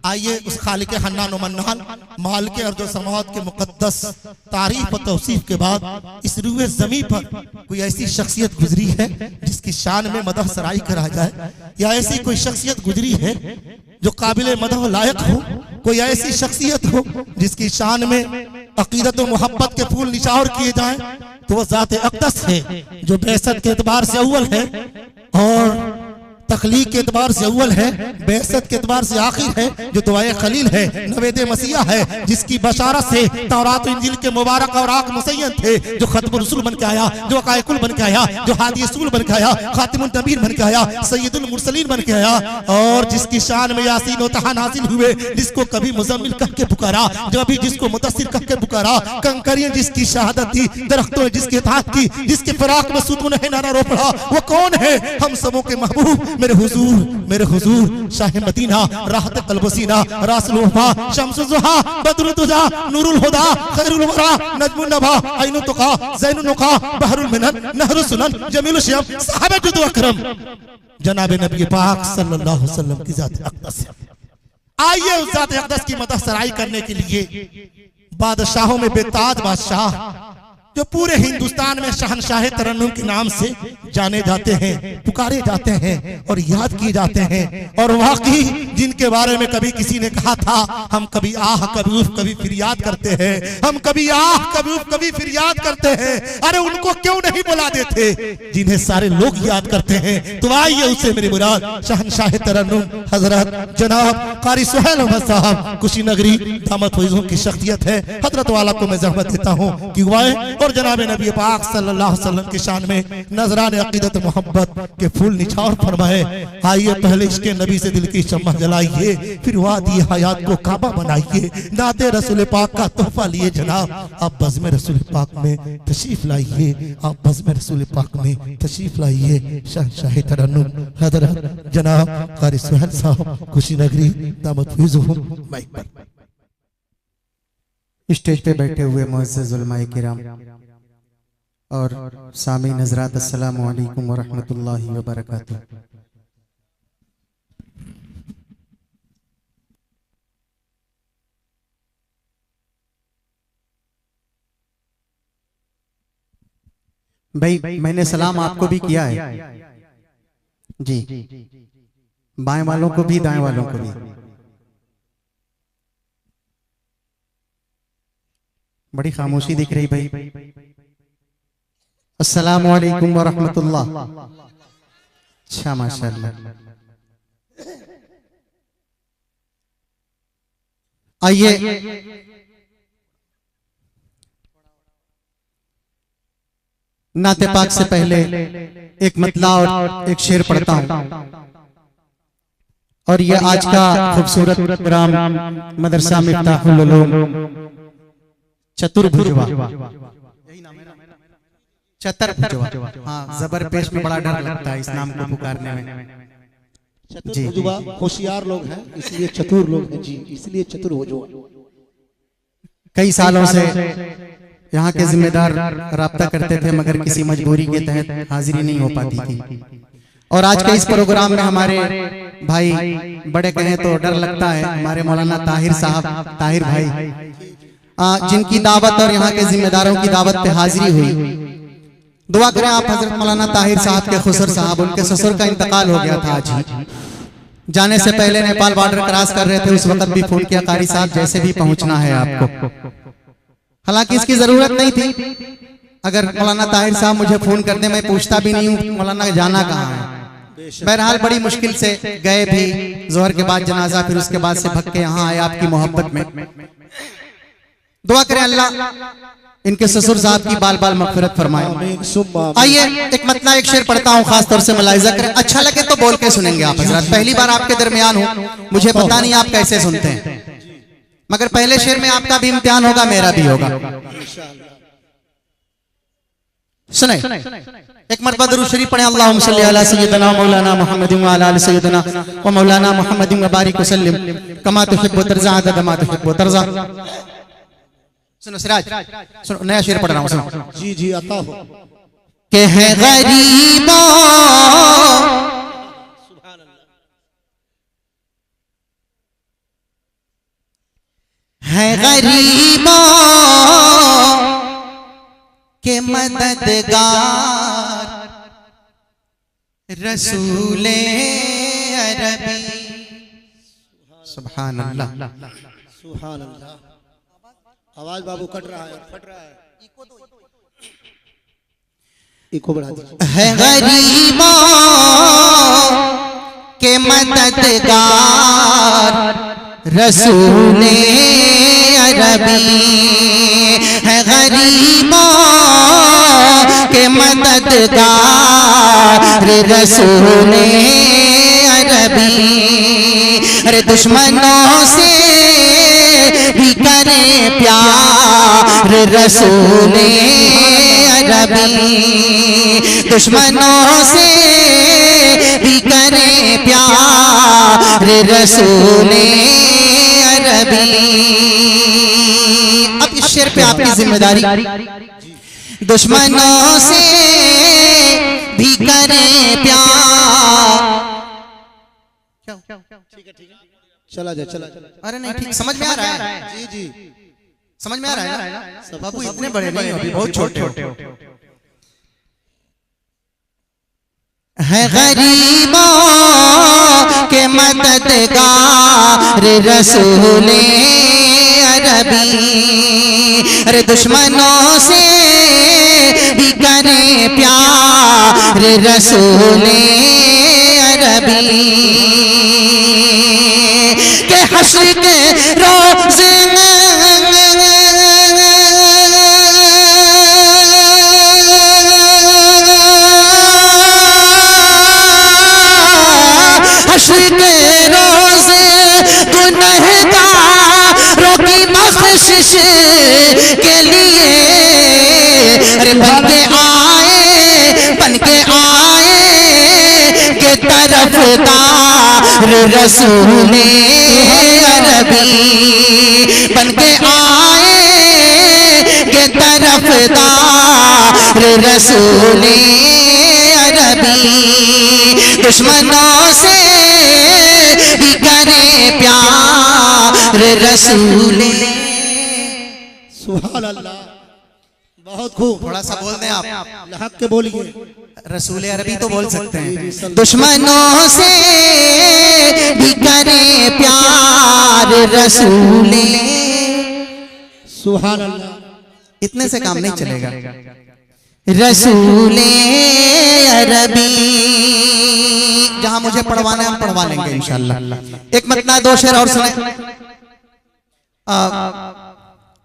आइए उस खालिक हन्नान व मन्नान मालिक अर्ज़ व समावात के मुक़द्दस तारीफ व तौसीफ के बाद इस रूए ज़मीं पर कोई ऐसी शख्सियत गुजरी है जिसकी शान में मदह सराई करा जाए, या ऐसी कोई शख्सियत गुजरी है जो काबिल मदह लायक हो, कोई ऐसी शख्सियत हो जिसकी शान में अकीदत व मोहब्बत के फूल निछावर किए जाएं, तो वह ज़ात अक़दस है जो बेअसत के एतबार से अव्वल है और तखलीक के एतबार से अव्वल है, बेअसत के एतबार से आखिर है, जो दुआए खलील है, नवेद मसीहा है, जिसकी बशारत से तौरात व इंजील के मुबारक और आक मुसय्यन थे, जो खत्म रसूल बन के आया, जो अकायकुल बन के आया, जो हादी रसूल बन के आया, खातिमुन नबीर बन के आया, सैयदुल मुरसलीन बन के आया, और जिसकी शान में यासीन व तहा नाज़िल हुए, जिसको कभी मुज़म्मिल कह के पुकारा, जो अभी जिसको मुदस्सिर कह के पुकारा, कंकरियां जिसकी शहादत थी, दरख्तों ने जिसकी इताअत की, जिसके फिराक में सुतून है नारा रो पड़ा, वो कौन है? हम सबों के महबूब मेरे हुजूर शाह मदीना, राहत क़ल्ब सीना, रासुल वफ़ा, शम्सुल ज़ुहा, बद्रुल दुजा, नूरुल हुदा, खैरुल वरा, नजमुन नभा, ऐनुत तुक़ा, ज़ैनुन नुक़ा, बहरुल मिनन, नहरुल सुनन, जमीलुल श्याम, साहिब जुद व अकरम जनाब नबी पाक सल्लल्लाहु अलैहि वसल्लम की ज़ात अक़दस। आइए उस ज़ात अक़दस की मदह सराई करने के लिए बादशाहों में बेताज बादशाह जो पूरे हिंदुस्तान में शहनशाह तरन्नुम के नाम से जाने जाते हैं, पुकारे जाते हैं और याद किए जाते हैं, और वाकई जिनके बारे में कभी किसी ने कहा था हम कभी आह कभी उफ कभी फिरियाद करते हैं, हम कभी आह कभी उफ कभी फिरियाद करते हैं, अरे उनको क्यों नहीं बुला देते जिन्हें सारे लोग याद करते हैं। तो आइए उससे मेरी मुराद शहनशाह तरन्नुम हजरत जनाब कारी सुहेल अहमद साहब कुशीनगरी दामत फैज़ों की शख्सियत है, हजरत वाला को मैं ज़हमत देता हूँ कि और जनाब नबी पाक सल्लल्लाहु अलैहि वसल्लम की शान में नजरान अकीदत मोहब्बत के फूल निछावर फरमाए। आइए पहले इसके नबी से दिल की शम्मा जलाइए, फिर वादी हयात को काबा बनाइए, नाते रसूल पाक का तोहफा लिए जनाब आप बज़्म रसूल पाक में तशरीफ लाइए, आप बज़्म रसूल पाक में तशरीफ लाइए। शहनशाह तरन्नुम हज़रत जनाब कारी सुहेल साहब कुशीनगरी दामत फैज़ों माइक पर। स्टेज पे बैठे हुए मुअज़्ज़ज़ उलमाए किराम और सामीन हज़रात, अस्सलामु अलैकुम व रहमतुल्लाहि व बरकातुहू। भाई मैंने सलाम आपको भी किया है जी, बाएं वालों को भी दाएं वालों को भी। बड़ी खामोशी दिख रही भाई। अस्सलामु अलैकुम व रहमतुल्लाह। अच्छा माशाअल्लाह। आइए नाते पाक से पहले एक मतला और एक शेर पढ़ता हूं, और ये आज का खूबसूरत प्रोग्राम मदरसा मिफ्ताहुल उलूम चतुर्भुजवा, चतुर्भुजवा, हाँ जबर पेश में बड़ा डर लगता है इस नाम को पुकारने में। चतुर्भुजवा होशियार लोग हैं इसलिए चतुर लोग हैं जी, इसलिए चतुर्भुजवा। कई सालों से यहाँ के जिम्मेदार राब्ता करते थे मगर किसी मजबूरी के तहत हाजिरी नहीं हो पाती थी, और आज के इस प्रोग्राम में हमारे भाई बड़े कहें तो डर लगता है, हमारे मौलाना ताहिर साहब, ताहिर भाई जिनकी दावत और यहाँ के जिम्मेदारों की दावत पे हाजिरी हुई। दुआ करें आप हजरत मौलाना ताहिर साहब के खुसर साहब, उनके ससुर का इंतकाल हो गया था आज ही, जाने से पहले नेपाल बॉर्डर क्रॉस कर रहे थे, उस वक्त भी फोन किया कारी साहब जैसे भी पहुंचना है आपको। हालांकि इसकी जरूरत नहीं थी, अगर मौलाना ताहिर साहब मुझे फोन करते मैं पूछता भी नहीं हूँ मौलाना जाना कहाँ है। बहरहाल बड़ी मुश्किल से गए भी, जोहर के बाद जनाजा, फिर उसके बाद से भग के यहाँ आए आपकी मोहब्बत में। दुआ करें अल्लाह इनके ससुर साहब की बाल बाल मगफिरत फरमाए। आइए एक मतला एक शेर पढ़ता हूँ, खास तौर से मुलाहिजा करें, अच्छा लगे तो बोल के सुनेंगे आप हजरत। पहली बार आपके दरमियान हूँ, मुझे पता नहीं आप कैसे सुनते हैं, मगर पहले शेर में आपका भी इम्तिहान होगा, मेरा भी होगा। सुने एक मरतबा दुरूद शरीफ पढ़े, अल्लाहुम्मा सल्ली अला सय्यिदना मौलाना मुहम्मदिन व अला आलि सय्यिदना व मौलाना मुहम्मदिन व बारिक वसल्लिम कमा तुहिब्बु तर्ज़ा अदद मा तुहिब्बु तर्ज़ा। सुनो सिराज, सुनो नया शेर पढ़ रहा हूँ, सुनो। जी जी अता हो के है गरीबों गरीबों के मददगार रसूले अरबी। सुभान अल्लाह, सुभान अल्लाह। आवाज बाबू कट रहा है, फट रहा है, इको बढ़ा दीजिए। है गरीबों के मददगार रसूले अरबी। है गरीबों के मददगार रसूले अरबी। अरे दुश्मनों से भी करे प्यार रसूले अरबी। दुश्मनों से भी करे प्यार रसूले अरबी। अब इस शेर पे आपकी जिम्मेदारी, दुश्मनों से भी करे प्यार। ठीक है, चला जा, चला जा। अरे नहीं ठीक, समझ में आ रहा है? जी जी, समझ में आ रहा है ना? बाबू इतने बड़े नहीं, अभी बहुत छोटे हो। है गरीबों के मददगार रसूले अरबी। अरे दुश्मनों से भी करे प्यार रसूले अरबी। के हश्र के रोज़ के रोज़े गुनहगारों की बख्शिश के लिए अरे बन के आए के तरफदार रसूले अरबी। बन के आए के तरफदार रसूले अरबी। दुश्मनों से भी करे प्यार रसूले। सुभान अल्लाह, बहुत खूब। थोड़ा सा बोल दें आप, लहक के बोलिए। रसूले अरबी तो बोल सकते हैं। दुश्मनों से भी करे प्यार रसूले। सुभान अल्लाह। इतने से काम नहीं चलेगा। रसूले अरबी, जहां मुझे पढ़वाना है हम पढ़वा लेंगे इंशाअल्लाह। एक मतलब दो शेर और सुने।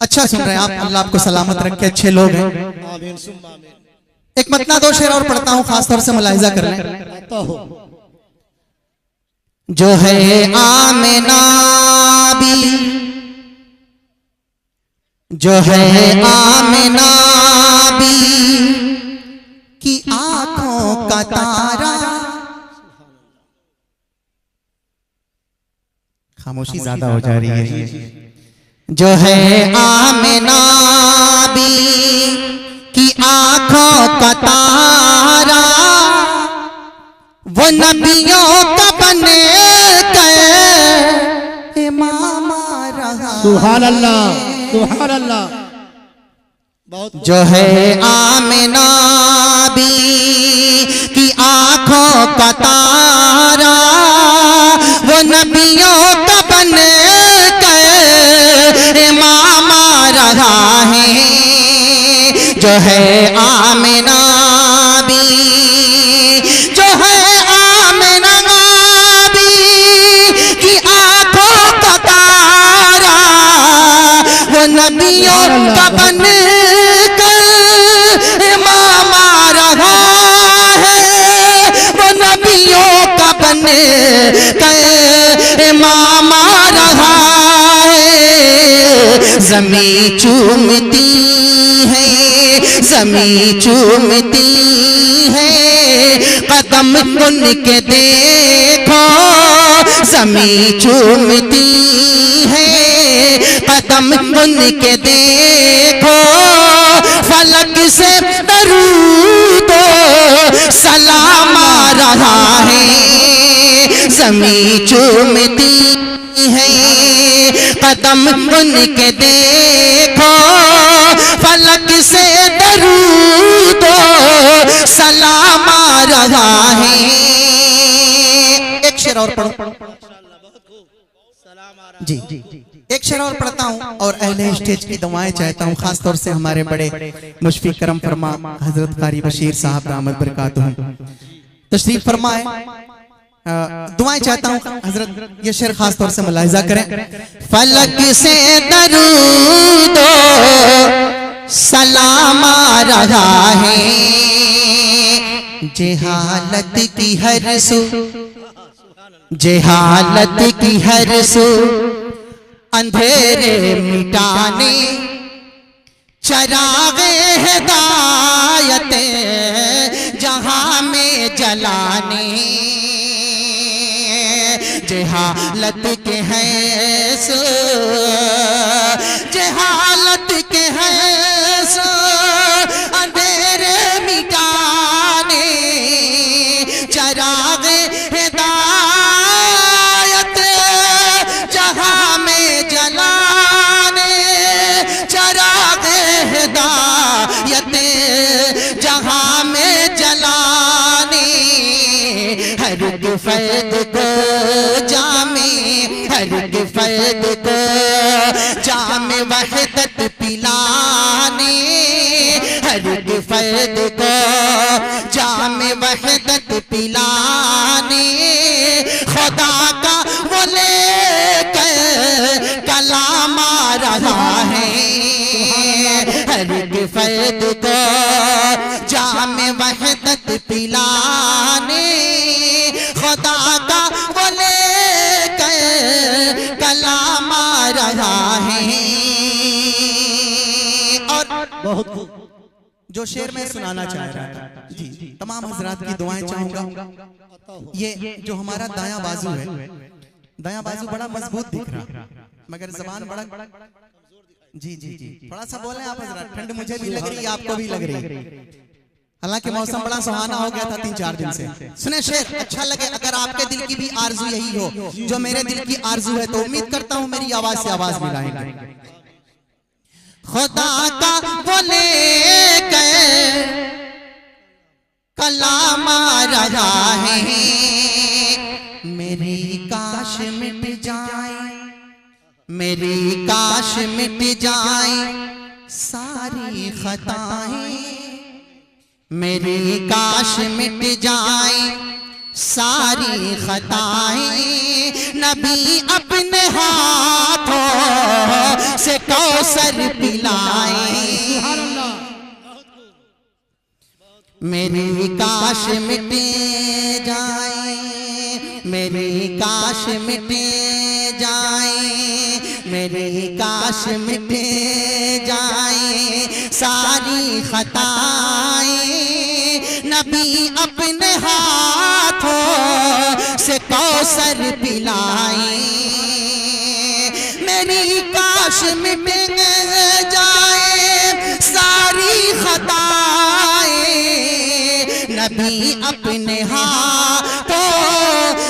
अच्छा सुन रहे हैं आप, अल्लाह आपको सलामत रखे, अच्छे लोग हैं। आमीन सुम्मा आमीन। एक मतलब दो शेर और पढ़ता हूं, खास तौर से मुलाहिजा कर लें। जो है आमिना भी, जो है आमिना भी की आंखों का तारा। खामोशी ज्यादा हो जा रही है। जो है आमिना भी की आंखों का तारा, वो नबियों का बने गए इमाम रहा। सुभान अल्लाह, सुभान अल्लाह। जो है आमिना भी की आंखों का तारा, वो नबियों का बन गए इमाम रहा है। जो है आमिना भी, जो है आमिना भी की आंखों का तारा, वो नबियों का बन इमाम रहा है। ज़मी चूमती है, ज़मी चूमती है, कदम उनके देखो। ज़मी चूमती है, कदम उनके देखो। फलक से दरूद सलाम आ रहा है। ज़मी चूमती है, कदम उनके देखो, फलक से दरूद सलाम आ रहा है। एक शेर और पढ़ो जी, एक शेर और पढ़ता हूँ और अहले स्टेज की दुआएं चाहता हूँ, खास तौर से हमारे बड़े मुशफिक करम फरमा हजरत कारी बशीर साहब दामद बरकातुहू तशरीफ फरमाए। दुआएं चाहता हूँ हजरत, ये शेर खास तौर से मुलाहिजा करें। फलक से दरूद सलाम आ रहा है, जेहालत की हर सू, जेहालत की हर सू अंधेरे मिटाने, चरागे हिदायत जहां में जलाने, जेहालत के हैं सो, जेहालत के हैं सो अंधेरे मिटाने, चरागे हिदायत जहां में जलाने, चरागे हिदायत जहां में जलाने, हर एक फैद को जामे, हर एक फैद को जामे वहदत पिलाने, हर एक फैद को जामे वहदत पिलाने, खुदा का वो लेकर कलाम आ रहा है, हर एक फैद को जामे वहदत पिलाने, खुदा का वो लेकर कलाम आ रहा है। और बहुत जो शेर में सुनाना चाह रहा था जी, तमाम हजरात की दुआएं चाहूंगा। ये जो हमारा दायां बाजू है, दायां बाजू बड़ा मजबूत दिख रहा, मगर जबान बड़ा जी जी जी, थोड़ा सा बोले आप हजरात, ठंड मुझे भी लग रही है, आपको भी लग रही है। हालांकि मौसम बड़ा सुहाना हो गया था 3-4 दिन से। सुने शेर अच्छा लगे, अगर आपके दिल की भी आरजू यही हो जो मेरे दिल की आरजू है, तो उम्मीद करता हूं मेरी आवाज से आवाज मिलाएंगे। खुदा का बोले कलाम आ रहा है, मेरी काश मिट जाए, मेरी काश मिट जाए सारी खताएं, मेरी काश मिट जाए सारी खताएं, नबी अपने हाथों से कौसर पिलाए, मेरी काश मिट जाए, मेरी काश मिट जाए, मेरी काश मिट जाए सारी खताएं, नबी अपने हाथों से कौसर पिलाए, मेरी काश मिट जाए सारी खताएं, नबी अपने हाथों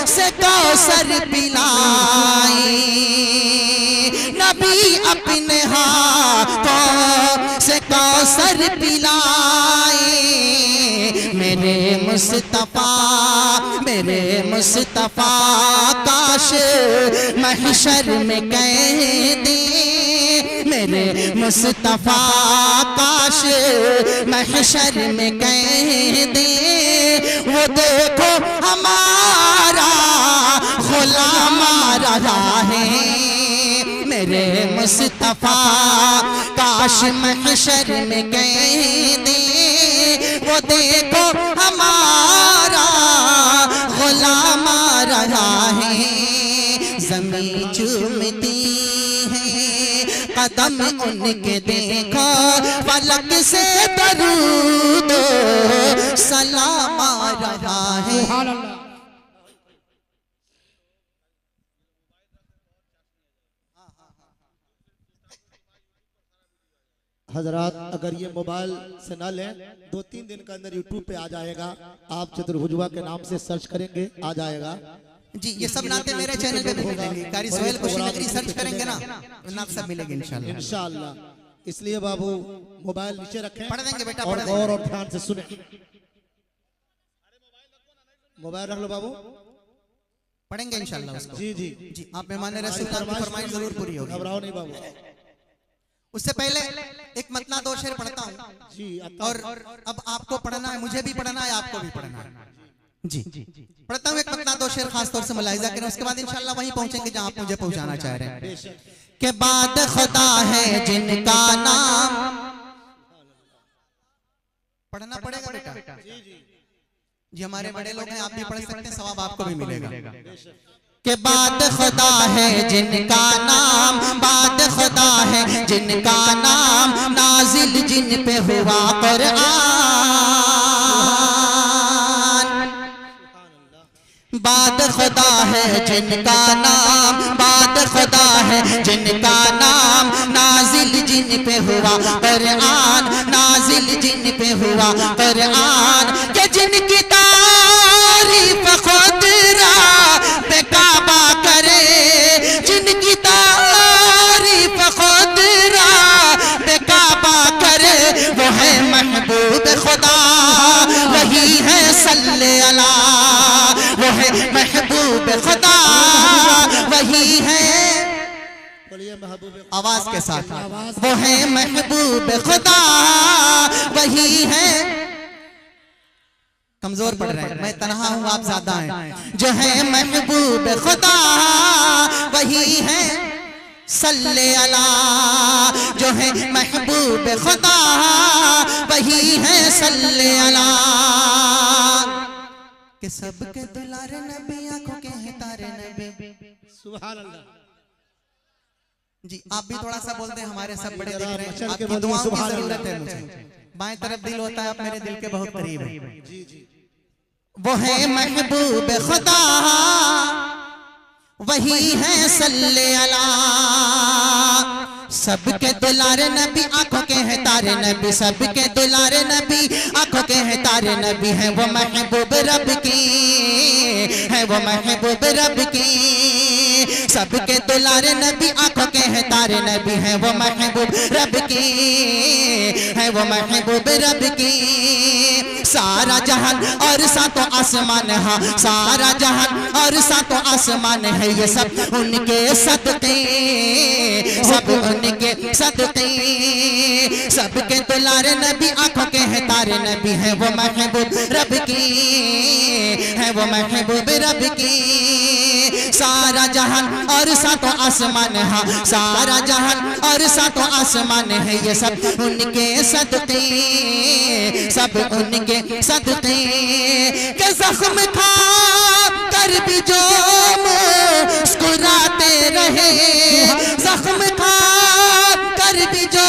से कौसर पिलाए, नबी अपने हाथों से कौसर पिलाए, मेरे मुस्तफा, मेरे मुस्तफा काश महशर में कह दे, मेरे मुस्तफा काश महशर में कह दे, वो देखो हमारा गुलाम आ रहा है, मेरे मुस्तफा काश महशर में कह दे, वो देखो हमारा गुलाम आ रहा है, ज़मीं चूमती है कदम उनके देखो, फलक से दरूद सलाम आ रहा है। हजरात अगर ये मोबाइल से ना लें, 2-3 दिन के अंदर यूट्यूब पे आ जाएगा, आप चतुर्भुजवा के नाम से सर्च करेंगे आ जाएगा। जी ये सब नाते मेरे चैनल पे भी मिलेंगे। कारी सोहेल कुशीनगरी सर्च करेंगे ना नात सब मिलेंगे इंशाल्लाह इंशाल्लाह। इसलिए बाबू मोबाइल नीचे रखें, पढ़ देंगे बेटा, और पढ़ देंगे। गौर और ध्यान से सुने। मोबाइल रख लो बाबू, पढ़ेंगे इंशाल्लाह उसको। जी जी जी आप मेहमान रसूल की फरमाइश जरूर पूरी होगी, घबराओ नहीं बाबू। उससे पहले एक मतला दो शेर पढ़ता हूँ जी और अब आपको पढ़ना है, मुझे भी पढ़ना है, आपको भी पढ़ना है। जी पढ़ता हूँ एक मतला दो शेर, खास तौर से मुलाहिजा करें, उसके बाद इंशाल्लाह वहीं पहुंचेंगे जहां आप मुझे पहुंचाना चाह रहे हैं। के बाद खुदा है जिनका नाम, पढ़ना पड़ेगा बेटा। जी हमारे बड़े लोग हैं, आप भी पढ़ सकते हैं, सवाब आपको भी मिलेगा। के बाद खुदा है जिनका नाम, बाद खुदा है जिनका नाम, नाजिल जिन पे हुआ कुरान। बाद खुदा है जिनका नाम, बाद खुदा है जिनका नाम, नाजिल जिन पे हुआ कुरान, नाजिल जिन पे हुआ कुरान। के जिनकी तारीफ खुद रात काबा करे, जिनकी तारीफ खुद रात काबा करे, वो है महबूब खुदा, वही है सल्ले अला, वो है महबूब खुदा, वही है, आवाज के साथ, वो है महबूब खुदा, वही है। कमजोर पड़ रहे हैं, मैं तन्हा हूं आप ज्यादा हैं, जो है महबूब खुदा वही है सल्ले अला, जो है महबूब खुदा वही है सल्ले अला। कि सबके दुलारे नबी, आंखों के हैं तारे नबी, सुभान अल्लाह। जी आप भी थोड़ा सा बोलते हैं, हमारे सब बड़े दिख रहे हैं, मचल के आपकी दुआओं की सुभान जरूरत है अल्लाह। मुझे। बाएं तरफ दिल होता है, आप मेरे दिल के बहुत करीब हैं। जी जी वो है महबूब खुदा वही है सल्ले अला, सबके दुलारे नबी, आंखों के हैं तारे नबी, सबके दुलारे नबी, आंखों के हैं तारे नबी, है वो महबूब रब की, है वो महबूब रब की। सबके दुलारे नबी, आंखों के हैं तारे नबी, है वो महबूब रब की, है वो महबूब रब की। सारा जहान और सातों आसमान, हाँ सारा जहान और सातों आसमान है, ये सब उनके सदके, सब उनके सदके। सबके दुलारे नबी, आंखों के हैं तारे नबी, है वो महबूब रब की, है वो महबूब रब की। सारा जहान और सातों आसमान, हाँ सारा जहान और सातों आसमान है, ये सब उनके सदके, सब उनके सदके। के जख्म खा कर भी जो मुस्कुराते रहे, जख्म खा कर भी जो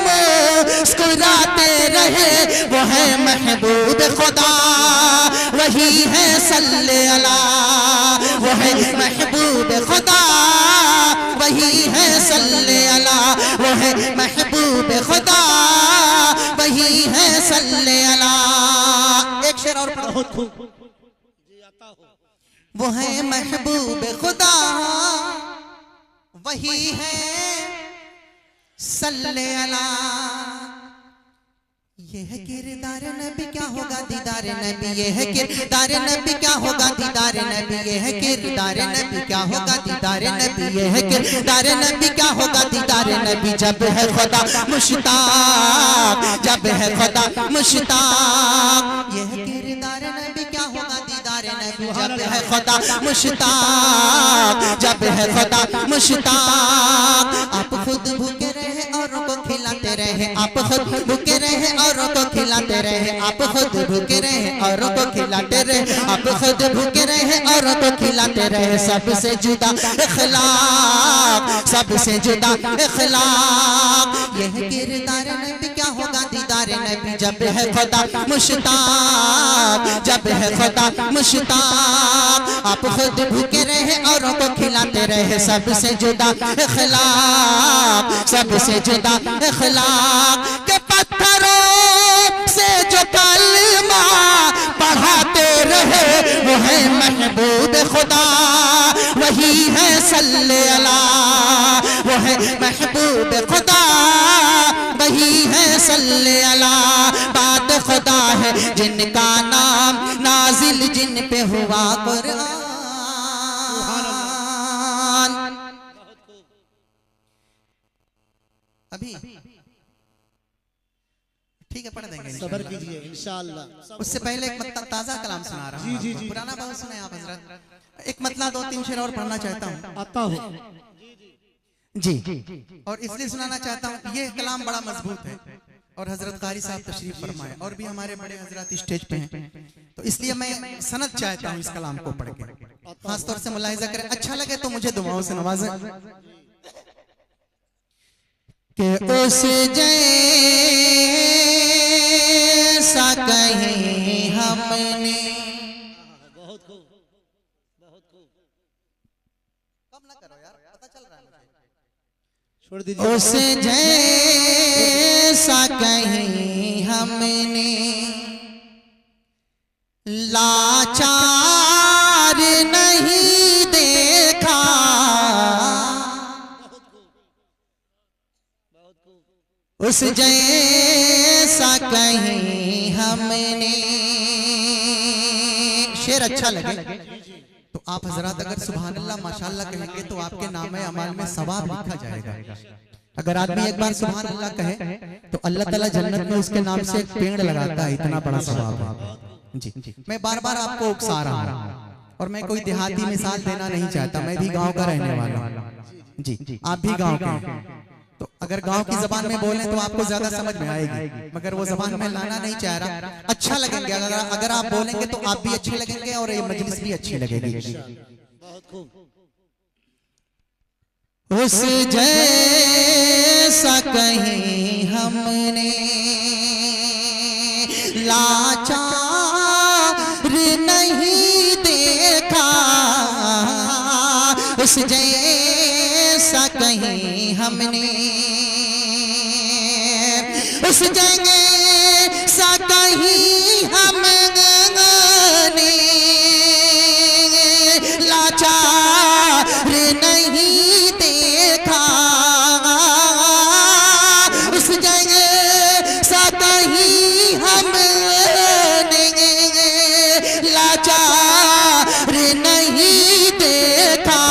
मुस्कुराते रहे, वो है महबूब खुदा वही है सल्ले अला, वो है महबूब खुदा वही है सल्ले अला, वो है महबूब खुदा वही है सल्ले अला। एक शेर और पढ़ो, वो है महबूब खुदा वही है सल्ले अला। ये है किरदार नबी, क्या होगा दीदार नबी, ये है किरदार नबी, क्या होगा दीदार नबी, ये है किरदार नबी, क्या होगा दीदार नबी, ये है किरदार नबी, क्या होगा दीदार नबी। जब है खुदा मुश्ताक, जब है खुदा मुश्ताक, ये है किरदार नबी, क्या होगा दीदार नबी। जब है खुदा मुश्ताक, जब है खुदा मुश्ताक। आप खुद भूखे रहे औरों को खिलाते रहे, आप खुद भूखे रहे औरों को खिलाते रहे, आप खुद भूखे रहे औरों को खिलाते रहे, आप खुद भूखे रहे औरों को खिलाते रहे। सबसे जुदा इखलाक, सबसे जुदा इखलाक, यह किरदार नबी, क्या होगा दीदार नबी। जब है खुदा मुश्ताक, जब है खुदा मुश्ताक। आप खुद भूखे रहे औरों को खिलाते रहे, सबसे जुदा इखलाक, सबसे जुदा इखलाक। के पत्थरों से जो कलमा पढ़ाते रहे, वो है महबूब खुदा, वही है सल्ले अला। वो है महबूब खुदा, वही है सल्ले अला। बात खुदा है जिनका नाम नाजिल जिन पे हुआ कुरान। अभी ठीक है, पढ़ देंगे, सब्र कीजिए इंशाअल्लाह। उससे पहले एक मतलब ताजा कलाम सुना रहा हूँ। जी, पुराना बहुत सुने आप हजरत। एक मतलब 2-3 शेर और पढ़ना चाहता हूँ। आता हूँ जी, और इसलिए सुनाना चाहता हूँ, ये कलाम बड़ा मजबूत है और हजरत कारी साहब तशरीफ फरमाए और भी हमारे बड़े हजरत स्टेज पे हैं, तो इसलिए मैं सनद चाहता हूँ इस कलाम को पढ़ के। खासतौर से मुलाहिजा करें, अच्छा लगे तो मुझे दुआओं से नवाजें कि उस जैसा कहीं हमने। बहुत खूब, बहुत खूब। कम ना करो यार, पता चल रहा है मुझे। छोड़ दीजिए। उस जैसा कहीं हमने लाचार नहीं देखा। उस जैसा कहीं हमने। शेर अच्छा लगे तो आप हजरात अगर सुभान अल्लाह माशाअल्लाह कहेंगे तो आपके नाम अमाल में सवाब लिखा जाएगा। अगर आदमी एक बार सुभान अल्लाह कहे तो अल्लाह ताला जन्नत में उसके नाम से एक पेड़ लगाता है, इतना बड़ा सवाब है। जी, मैं बार बार आपको उकसा रहा हूँ और मैं कोई देहाती मिसाल देना नहीं चाहता, मैं भी गांव का रहने वाला हूँ। जी, आप भी गांव के हैं, तो अगर गांव की जबान में बोलें तो आपको ज्यादा समझ में आएगी, मगर वो जबान में लाना नहीं चाह रहा। अच्छा लगेंगे अगर आप बोलेंगे तो आप भी अच्छे लगेंगे और ये मजलिस भी अच्छी लगेगी। उस जैसा कहीं हमने लाचार नहीं देखा। उस जैसा कहीं हमने, उस जैसा कहीं हमने लाचार नहीं देखा। उस जैसा कहीं हमने लाचार नहीं देखा।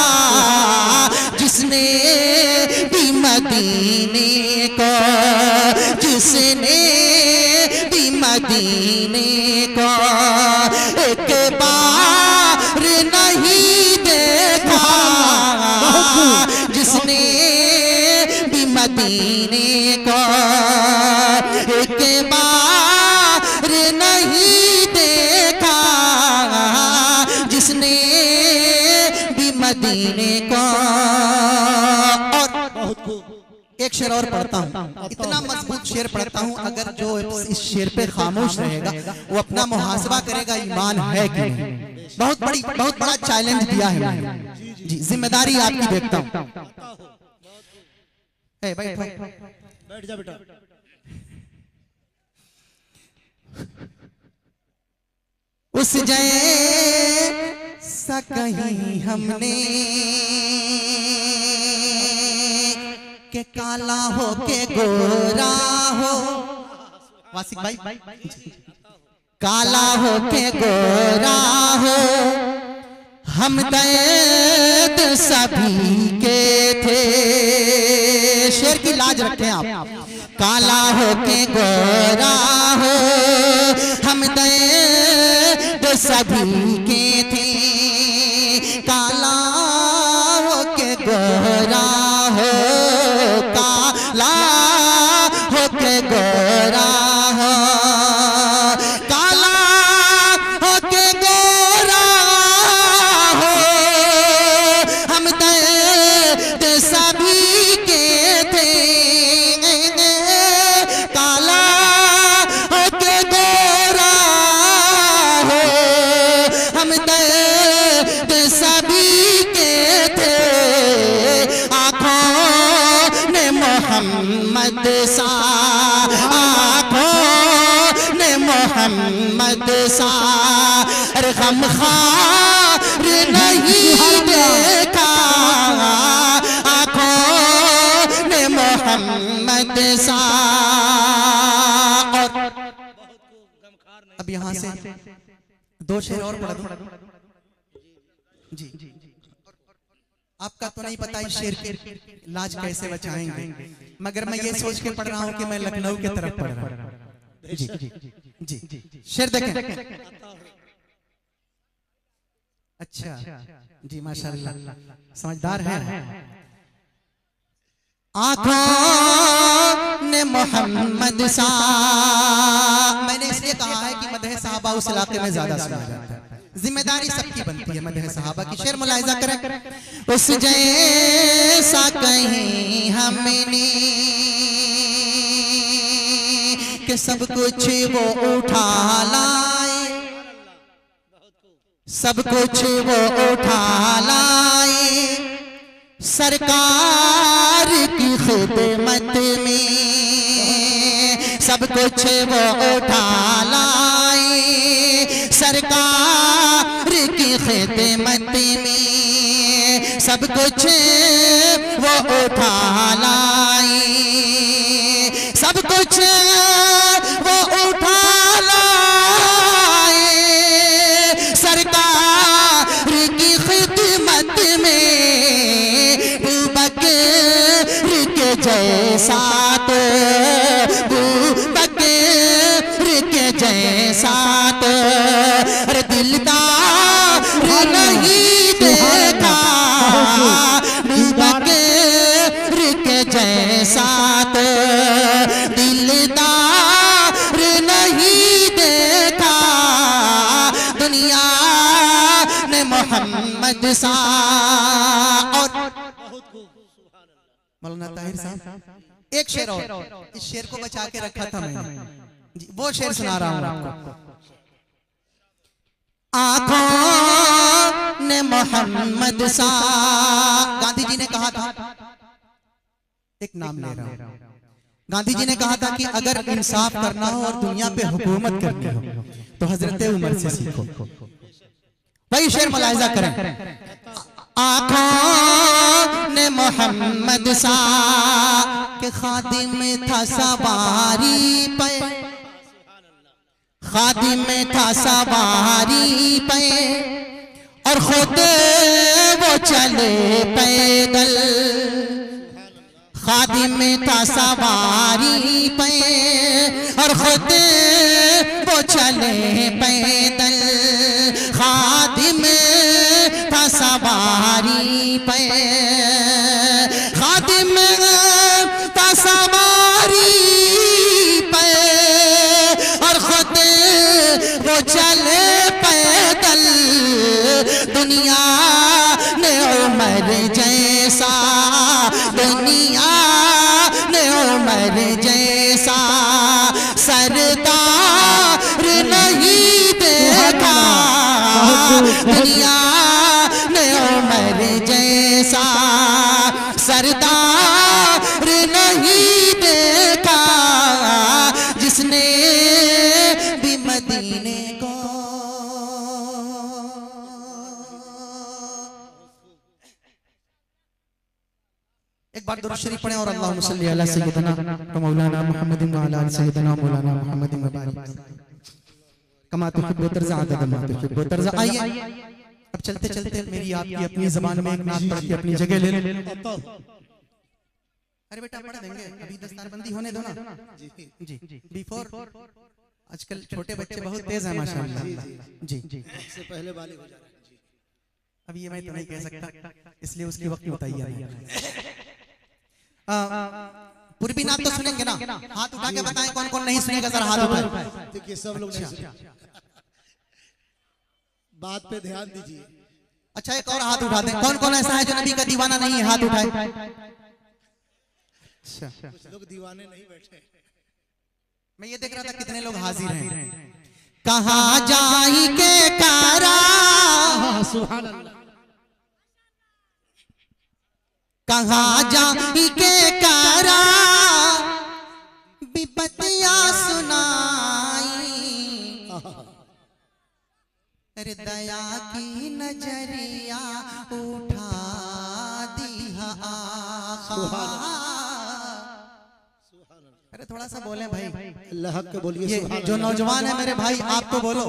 जिसने भी मदीने को, जिसने भी मदीने को एक बार नहीं देखा। जिसने भी मदीने को एक बार नहीं देखा। जिसने भी मदीने को। और एक शेर और पढ़ता हूँ, इतना मजबूत शेर पढ़ता हूँ, अगर जो इस शेर पे खामोश रहेगा वो अपना मुहासबा करेगा ईमान है कि नहीं। बहुत बड़ा चैलेंज दिया है मैंने। जी, जिम्मेदारी आपकी देखता हूँ। बैठ जा बेटा। उस जैसा कहीं हमने के काला हो के गोरा हो। वासिक भाई, काला हो के गोरा हो, हम दर्द सभी के थे। शेर की लाज रखें आप। काला हो के गोरा हो, हम दर्द सभी के थे। काला हो के गोरा हो, काला हो के गोरा हो, काला हो के गोरा हो, हम दर्द सभी के थे। काला हो के गोरा हो, हम दर्द सभी के थे। आँखों ने मोहम्मद सा, आँखों ने मोहम्मद सा पर गम खार नहीं देखा आंखों ने मोहम्मद सा। और अब यहां से दो शेर और पढ़ दूं जी। आपका तो नहीं पता इस शेर की लाज कैसे बचाएंगे, मगर मैं ये सोच के पढ़ रहा हूं कि मैं लखनऊ की तरफ पढ़ रहा हूं। जी जी जी शेर देखें। अच्छा जी माशाल्लाह समझदार है। आंखों ने मोहम्मद सा। मैंने इसलिए कहा है कि मदह साहबा उस इलाके में ज्यादा सुना जाता है, जिम्मेदारी सबकी बनती है मदह साहबा की। शेर मुलाहिजा करें। उस जैसा कहीं हमने कि सब कुछ वो उठा लाए, सब कुछ वो उठा लाए सरकार की खिदमत में, सब कुछ वो उठा लाए सरकार की खिदमत में, सब कुछ वो उठा लाए, सब कुछ वो उठा लाए सरकार की खिदमत में। अबू बकर के जैसा तो, अबू बकर के जैसा तो अरे दिलदार नहीं देखा, अबू बकर के जैसा तो दिलदार नहीं देखा दुनिया ने मोहम्मद सा। और मौलाना ताहिर साहब एक शेर और, इस शेर को बचा के रखा था मैंने जी, वो शेर सुना रहा हूं आपको। आंखों ने मोहम्मद सा। गांधी जी ने कहा था, एक नाम ले रहा हूं, गांधी जी ने कहा था कि अगर इंसाफ करना हो और दुनिया पे हुकूमत करनी हो तो हजरत उमर से सीखो। वही शेर मुलाहिजा करें। आंखों ने मोहम्मद सा के खादिम था सवारी पे, खादिम था सवारी पे और खुद वो चले पैदल, खादिम था सवारी पे और खुद वो चले पैदल, खादिम था सवारी पे, खादिम था सवारी पे और खुद वो चले पैदल। दुनिया ने उमर जैसा, दुनिया ने उमर जैसा सरदार नहीं देखा, दुनिया ने उमर जैसा सरदार नहीं देखा जिसने भी मदीने को। एक बार दुरूद शरीफ पढ़ें और अल्लाहुम्मा सल्ली अला सय्यिदना व मौलाना मुहम्मदिन व अला सय्यिदना मौलाना मुहम्मदिन व बारिक कमा तुहिब्बु तर्ज़ा अदद मा तुहिब्बु तर्ज़ा। आइए अब चलते चलते मेरी आपकी अपनी जबान में एक नात पढ़ के अपनी जगह ले ले। अरे बेटा पढ़ देंगे, अभी दस्तारबंदी होने दो ना जी जी बिफोर। आजकल छोटे बच्चे बहुत तेज हैं माशाल्लाह जी जी, से पहले वाले हो जा रहे हैं। अब ये मैं तो नहीं कह सकता, इसलिए उसकी वक्त बताइए। पूर्वी नात तो सुनेंगे ना, हाथ उठा के बताएं कौन कौन नहीं सुनेगा, जरा हाथ उठाएं। देखिए सब लोग नहीं सुने, बात पे ध्यान दीजिए। अच्छा एक और हाथ उठा दें, कौन कौन ऐसा है जो नबी का दीवाना नहीं है, हाथ उठाए। कुछ लोग दीवाने नहीं बैठे, मैं ये देख रहा था कितने लोग हाजिर हैं। कहाँ जाई के कारा, सुभान अल्लाह, कहाँ जाई के कारा विपतियां सुनाई, अरे दया की नजरिया उठा दी आका। अरे थोड़ा सा बोले भाई, अल्लाह के बोलिए। ये जो नौजवान है मेरे भाई, आप तो बोलो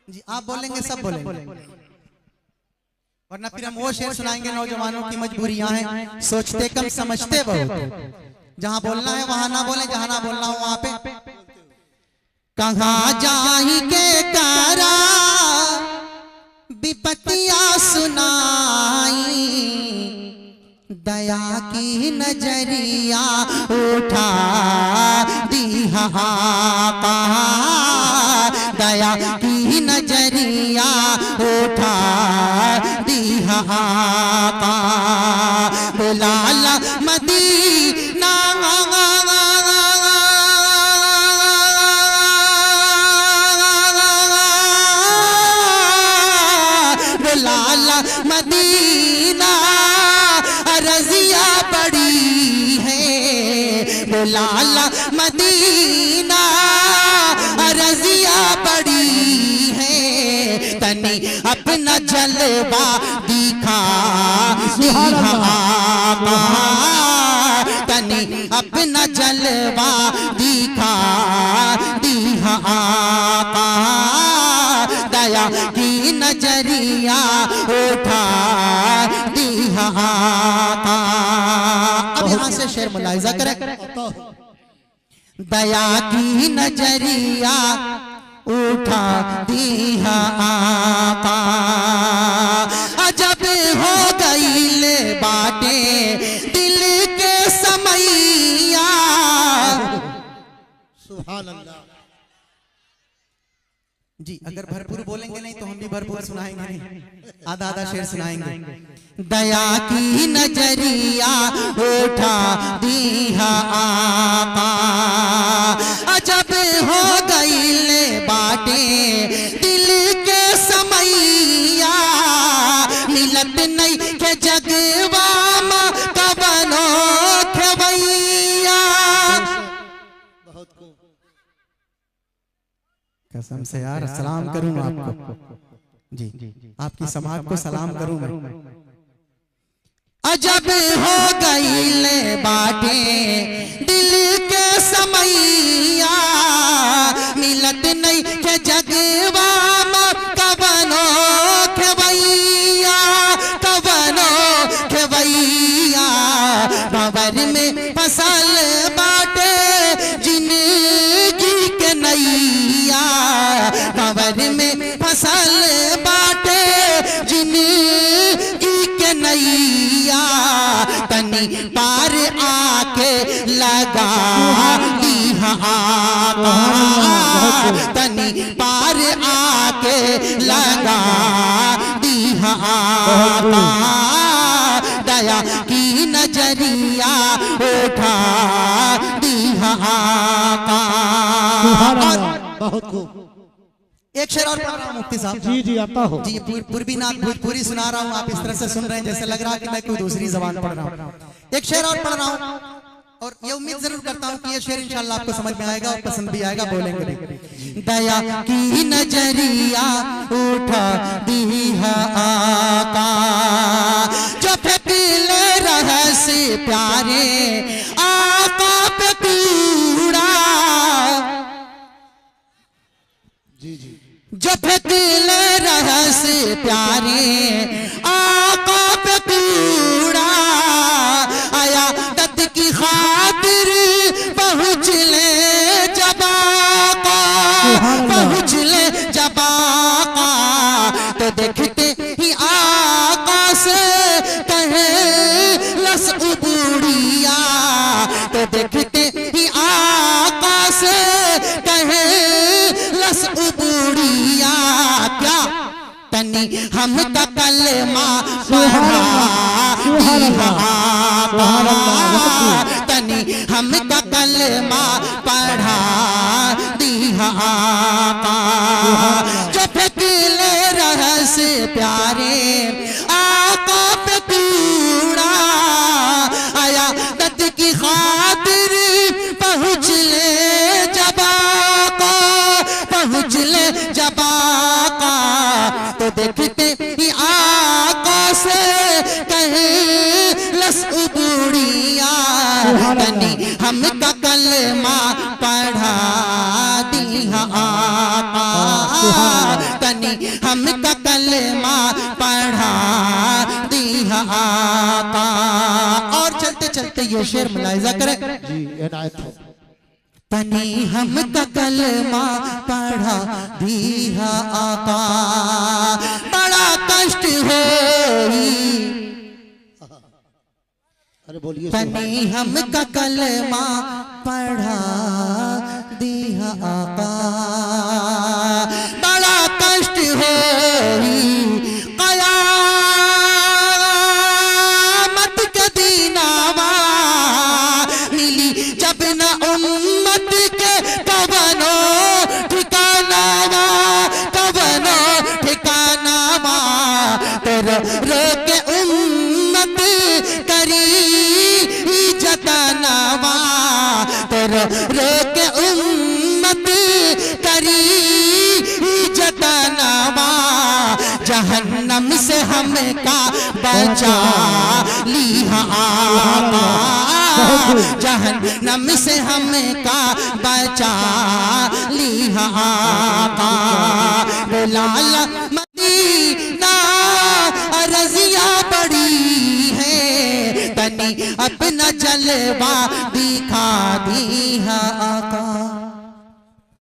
जी, आप बोलेंगे सब बोलेंगे, वरना फिर हम वो शेर सुनाएंगे। नौजवानों की मजबूरियां हैं, सोचते कम समझते बहुत। जहां बोलना है वहां ना बोले, जहां ना बोलना हो वहां पे। कहाँ जाही के करा विपत्तियां सुनाई, दया की नजरिया उठा दी आका। दया की नजरिया उठा दी आका। बिलाल मदीना मदीना रजिया बड़ी है। बिलाल मदीना रजिया बड़ी है। तनी अपना जलवा दिखा आका। तनी अपना जलवा दिखा आका। दया की नजरिया उठा दी आका। अब यहाँ से शेर मुलाहिजा करें। दया की नजरिया उठा दी आका। अजब हो गईल बाटे दिल के समैया। सुभान अल्लाह जी। अगर भरपूर बोलेंगे नहीं तो हम भी भरपूर सुनाएंगे नहीं, आधा आधा शेर सुनाएंगे। दया की नजरिया उठा दी आका। अजब हो गईल बाटे दिल के समैया। मिलत नहीं के जगवा में कबनो खेवैया। कसम से यार सलाम करूं आपको जी, आपकी समाज को सलाम करूं मैं। अजब हो गईल बाटे दिल के समैया। मिलत नहीं के जगवा में कबनो खेवैया। कबनो खेवैया। भंवर में फसल बाटे जिंदगी के नैया। भंवर में फसल बाटे जिंदगी के नैया। तनी पार आके लगा दी आका। तनी पार आके लगा दी आका। दया की नजरिया उठा दी आका। बहुत खूब। एक शेर और पढ़ रहा हूँ मुफ्ती साहब। जी जी आता हो जी। पूर्वी नाथ भोजपुरी सुना रहा हूँ, आप इस तरह से सुन रहे हैं जैसे लग रहा है कि मैं कोई दूसरी जबान पढ़ रहा हूँ। एक शेर और पढ़ रहा हूँ और ये उम्मीद जरूर करता हूँ कि ये शेर इंशाल्लाह आपको समझ में आएगा और पसंद भी आएगा, बोलेंगे भी। दया की नजरिया उठा दी आका। जो फेंकले रहस प्यारे आका पे कूड़ा। जो फेंकले रहस प्यारे आका पे कूड़ा। आया दद की खातिर पहुँच ले जब आका। पहुँच ले जब आका। तो देखते ही आका से कहे लस उबूड़िया। तो देखते ही आका से कहे लस उबूड़िया। क्या तनी हम का कलमा पढ़ा तनी हम का कलमा पढ़ा दी आका। जो फेंकले रहस प्यारे आका पे कूड़ा। आया दद की खातिर पहुँच ले जब आका। पहुँच ले जब आका। देखते ही आका से कहे लस उबूड़िया तनी हमका कलमा पढ़ा दिया आका तनी हमका कलमा पढ़ा दिया आका। और चलते चलते ये शेर मुलाहिजा करें जी इनायत हो। तनी हमका कलमा पढ़ा दिया आका बड़ा कष्ट होई अरे बोलिए तनी हमका कलमा पढ़ा दिया आका बड़ा कष्ट होई कयामत के दीनावा मिली जब न उम्मत के कवनो ठिकानावा कवनो ठिकानावा तेरा रोके उम्मत करी जतनावा तेरा रोके उम्मत करी जतनावा जहन्नम से हमका बचा लिया आका जहन्नम से हमका बचा लिया आका बिलाल मदीना रज़िया बड़ी है तनी अपना जलवा